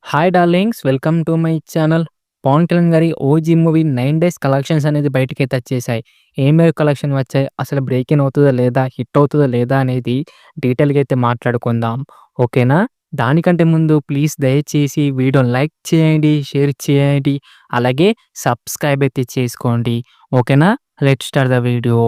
Hi darlings, welcome to my channel. Pawan Kalyan గారి OG movie 9 days collections అనేది బయటికైతే వచ్చేసాయి. ఏ మేరకు కలెక్షన్ వచ్చాయి, అసలు బ్రేక్ ఇన్ అవుతుందా లేదా, హిట్ అవుతుందా లేదా అనేది డీటెయిల్‌గా అయితే మాట్లాడుకుందాం. ఓకేనా? దానికంటే ముందు ప్లీజ్ దయచేసి వీడియోని లైక్ చేయండి, షేర్ చేయండి, అలాగే సబ్స్క్రైబ్ అయితే చేసుకోండి. ఓకేనా? Let's start the video.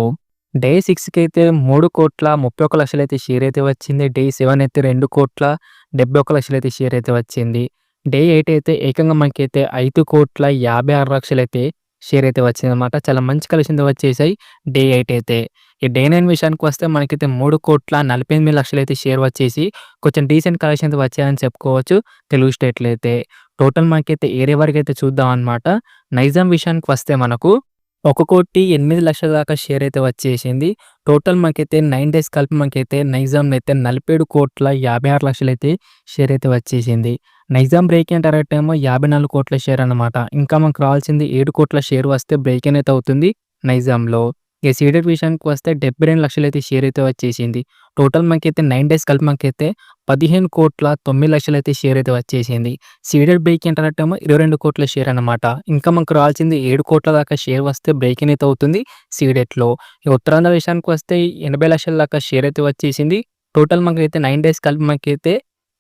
Day 6కి అయితే 3,31,00,000 అయితే షేర్ అయితే వచ్చింది. డే 7 అయితే 2,71,00,000 అయితే షేర్ అయితే వచ్చింది. డే 8 అయితే ఏకంగా మనకైతే 5,56,00,000 అయితే షేర్ అయితే వచ్చిందనమాట. చాలా మంచి కలెక్షన్‌తో వచ్చేసాయి డే 8 అయితే. ఈ డే 9 విషయానికి వస్తే మనకైతే 3,48,00,000 అయితే షేర్ వచ్చేసి కొంచెం డీసెంట్ కలెక్షన్‌తో వచ్చాయని చెప్పుకోవచ్చు తెలుగు స్టేట్‌లో అయితే. టోటల్ మనకైతే ఏరియా వరకైతే చూద్దాం అనమాట. నైజాం విషయానికి వస్తే మనకు 1,08,00,000 దాకా షేర్ అయితే వచ్చేసింది. టోటల్ మనకైతే 9 డేస్ కలిపి మనకైతే నైజాంలో అయితే 47,56,00,000 అయితే షేర్ అయితే వచ్చేసింది. నైజాం బ్రేక్ ఇన్ టార్గెట్ ఏమో 54,00,00,000 షేర్ అనమాట. ఇంకా మనకు రావాల్సింది 7,00,00,000 షేర్ వస్తే బ్రేక్ ఇన్ అయితే అవుతుంది నైజాంలో. ఇక సీడెడ్ విషయానికి వస్తే 72,00,000 అయితే షేర్ అయితే వచ్చేసింది. టోటల్ మనకైతే 9 డేస్ కలిపి మనకైతే 15,09,00,000 అయితే షేర్ అయితే వచ్చేసింది. సీడెడ్ బ్రేక్ ఇన్ టార్గెట్ ఏమో 22,00,00,000 షేర్ అనమాట. ఇంకా మనకు రావాల్సింది 7,00,00,000 దాకా షేర్ వస్తే బ్రేక్ ఇన్ అయితే అవుతుంది సీడెడ్‌లో. ఈ ఉత్తరాంధ్ర విషయానికి వస్తే 80,00,000 దాకా షేర్ అయితే వచ్చేసింది. టోటల్ మనకైతే 9 డేస్ కలిపి మనకైతే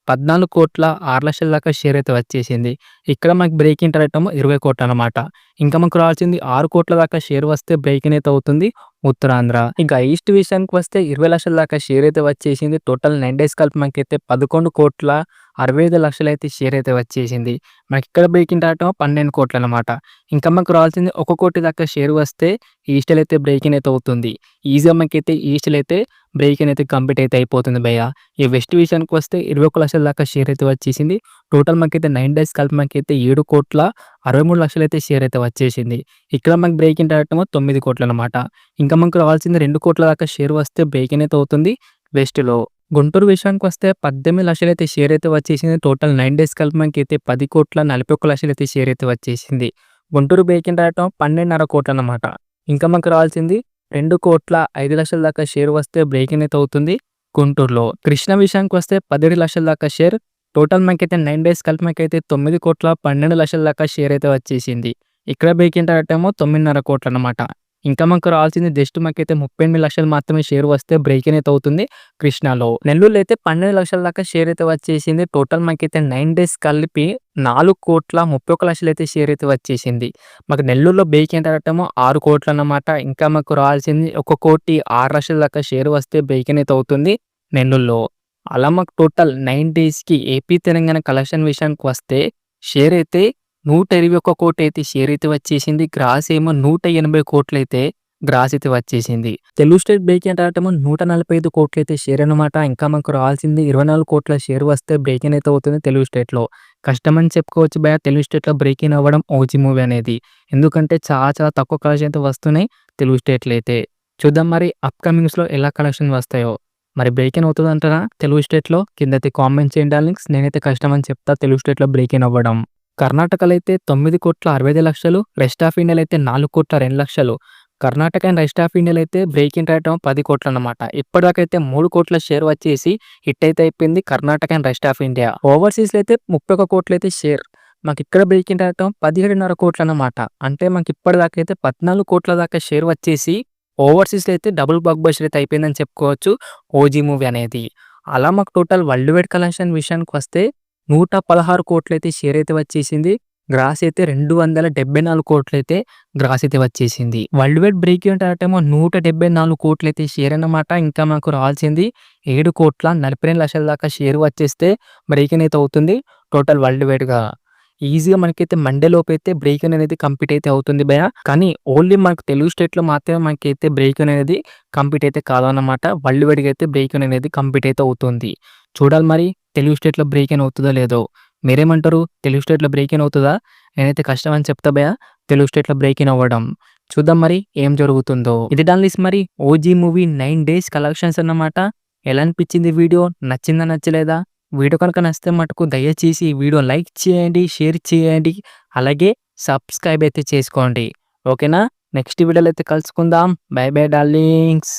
14,06,00,000 దాకా షేర్ అయితే వచ్చేసింది. ఇక్కడ మనకి బ్రేక్ ఇన్ టార్గెట్ ఏమో 20,00,00,000 అనమాట. ఇంకా మనకు రావాల్సింది 6,00,00,000 దాకా షేర్ వస్తే బ్రేక్ ఇన్ అయితే అవుతుంది ఉత్తరాంధ్ర. ఇక ఈస్ట్ విషయానికి వస్తే 20,00,000 దాకా షేర్ అయితే వచ్చేసింది. టోటల్ 9 డేస్ కలిపి మనకైతే 11,65,00,000 అయితే షేర్ అయితే వచ్చేసింది. మనకి ఇక్కడ బ్రేక్ ఇన్ టార్గెట్ ఏమో 12,00,00,000 అనమాట. ఇంకా మనకు రావాల్సింది 1,00,00,000 దాకా షేర్ వస్తే ఈస్ట్‌లో అయితే బ్రేక్ ఇన్ అయితే అవుతుంది. ఈజీగా మనకైతే ఈస్ట్‌లో అయితే బ్రేక్ ఇన్ అయితే కంప్లీట్ అయితే అయిపోతుంది భయ్యా. ఈ వెస్ట్ విషయానికి వస్తే 21,00,000 దాకా షేర్ అయితే వచ్చేసింది. టోటల్ మనకైతే 9 డేస్ కలిపి మనకైతే 7,63,00,000 అయితే షేర్ అయితే వచ్చేసింది. ఇక్కడ మనకి బ్రేక్ ఇన్ టార్గెట్ ఏమో 9,00,00,000 అనమాట. ఇంకా మనకు రావాల్సింది 2,00,00,000 దాకా షేర్ వస్తే బ్రేక్ ఇన్ అయితే అవుతుంది వెస్ట్‌లో. గుంటూరు విషయానికి వస్తే 18,00,000 అయితే షేర్ అయితే వచ్చేసింది. టోటల్ 9 డేస్ కలిపి మనకైతే 10,41,00,000 అయితే షేర్ అయితే వచ్చేసింది. గుంటూరు బ్రేక్ ఇన్ టార్గెట్ ఏమో 12,500,00,000 అనమాట. ఇంకా మనకు రావాల్సింది 2,05,00,000 దాకా షేర్ వస్తే బ్రేక్ ఇన్ అయితే అవుతుంది గుంటూరులో. కృష్ణా విషయానికి వస్తే 17,00,000 దాకా షేర్. టోటల్ మనకైతే 9 డేస్ కలిపి మనకైతే 9,12,00,000 దాకా షేర్ అయితే వచ్చేసింది. ఇక్కడ బ్రేక్ ఇన్ టార్గెట్ ఏమో 9,500,00,000 అనమాట. ఇంకా మనకు రావాల్సింది జస్ట్ మనకైతే 38,00,000 మాత్రమే షేర్ వస్తే బ్రేక్ ఇన్ అయితే అవుతుంది కృష్ణాలో. నెల్లూరులో అయితే 12,00,000 దాకా షేర్ అయితే వచ్చేసింది. టోటల్ మనకైతే 9 డేస్ కలిపి 4,31,00,000 అయితే షేర్ అయితే వచ్చేసింది. మాకు నెల్లూరులో బ్రేక్ ఇన్ టార్గెట్ ఏమో 6,00,00,000 అన్నమాట. ఇంకా మాకు రావాల్సింది 1,06,00,000 దాకా షేర్ వస్తే బ్రేక్ ఇన్ అయితే అవుతుంది నెల్లూరులో. అలా మాకు టోటల్ 9 డేస్‌కి ఏపీ తెలంగాణ కలెక్షన్ విషయానికి వస్తే షేర్ అయితే 121,00,00,000 అయితే షేర్ అయితే వచ్చేసింది. గ్రాస్ ఏమో 180,00,00,000 అయితే గ్రాస్ అయితే వచ్చేసింది. Telugu state break in target ఏమో 145,00,00,000 అయితే షేర్ అనమాట. ఇంకా మనకు రావాల్సింది 24,00,00,000 షేర్ వస్తే బ్రేక్ ఇన్ అయితే అవుతుంది తెలుగు స్టేట్‌లో. కష్టమని చెప్పుకోవచ్చు భయ్యా తెలుగు స్టేట్‌లో బ్రేక్ ఇన్ అవ్వడం ఓజీ మూవీ అనేది. ఎందుకంటే చాలా చాలా తక్కువ కలెక్షన్ అయితే వస్తున్నాయి తెలుగు స్టేట్‌లో అయితే. చూద్దాం మరి అప్‌కమింగ్స్‌లో ఎలా కలెక్షన్ వస్తాయో. మరి బ్రేక్ ఇన్ అవుతదంటారా తెలుగు స్టేట్‌లో? కిందైతే కామెంట్ చేయండి డార్లింగ్స్. నేనైతే కష్టమని చెప్తా తెలుగు స్టేట్‌లో బ్రేక్ ఇన్ అవ్వడం. కర్ణాటకలో అయితే 9,65,00,000, రెస్ట్ ఆఫ్ ఇండియాలో అయితే 4,02,00,000. కర్ణాటక అండ్ రెస్ట్ ఆఫ్ ఇండియాలో అయితే బ్రేక్ ఇన్ రేట్ 10,00,00,000 అన్నమాట. ఇప్పటిదాకా అయితే 3,00,00,000 షేర్ వచ్చేసి హిట్ అయితే అయిపోయింది Karnataka and rest of India. ఓవర్సీస్‌లో అయితే 31,00,00,000 అయితే షేర్. మాకు ఇక్కడ బ్రేక్ ఇన్ రేట్ 17,500,00,000 అన్నమాట. అంటే మనకి ఇప్పటిదాకా అయితే 14,00,00,000 దాకా షేర్ వచ్చేసి ఓవర్సీస్‌లో అయితే డబుల్ బ్లాక్ బస్టర్ అయితే అయిపోయిందని చెప్పుకోవచ్చు ఓజీ మూవీ అనేది. అలా మాకు టోటల్ వరల్డ్ వైడ్ కలెక్షన్ విషయానికి వస్తే 116,00,00,000 అయితే షేర్ అయితే వచ్చేసింది. గ్రాస్ అయితే 274,00,00,000 అయితే గ్రాస్ అయితే వచ్చేసింది. World wide break even target ఏమో 174,00,00,000 అయితే షేర్ అన్నమాట. ఇంకా మాకు రావాల్సింది 7,42,00,000 దాకా షేర్ వచ్చేస్తే బ్రేక్ ఇన్ అయితే అవుతుంది టోటల్ వరల్డ్ వైడ్‌గా. ఈజీగా మనకైతే మండే లోపు అయితే బ్రేక్ ఇన్ అనేది కంప్లీట్ అయితే అవుతుంది భయ్యా. కానీ ఓన్లీ మనకు తెలుగు స్టేట్‌లో మాత్రమే మనకైతే బ్రేక్ ఇన్ అనేది కంప్లీట్ అయితే కాదన్నమాట. వరల్డ్ వైడ్‌గా అయితే బ్రేక్ ఇన్ అనేది కంప్లీట్ అయితే అవుతుంది. చూడాలి మరి తెలుగు స్టేట్‌లో బ్రేక్ ఇన్ అవుతదో లేదో. మీరేమంటారు? తెలుగు స్టేట్‌లో బ్రేక్ ఇన్ అవుతదా? నేనైతే కష్టం అని చెప్తా భయ్యా తెలుగు స్టేట్‌లో బ్రేక్ ఇన్ అవ్వడం. చూద్దాం మరి ఏం జరుగుతుందో. ఇది డార్లింగ్స్ మరి ఓజీ మూవీ 9 డేస్ కలెక్షన్స్ అన్నమాట. ఎలా అనిపించింది వీడియో? నచ్చిందా? నచ్చలేదా? వీడియో కనుక నచ్చితే మటుకు దయచేసి ఈ వీడియో లైక్ చేయండి, షేర్ చేయండి, అలాగే సబ్స్క్రైబ్ అయితే చేసుకోండి. ఓకేనా? నెక్స్ట్ వీడియోలో అయితే కలుసుకుందాం. By by darlings.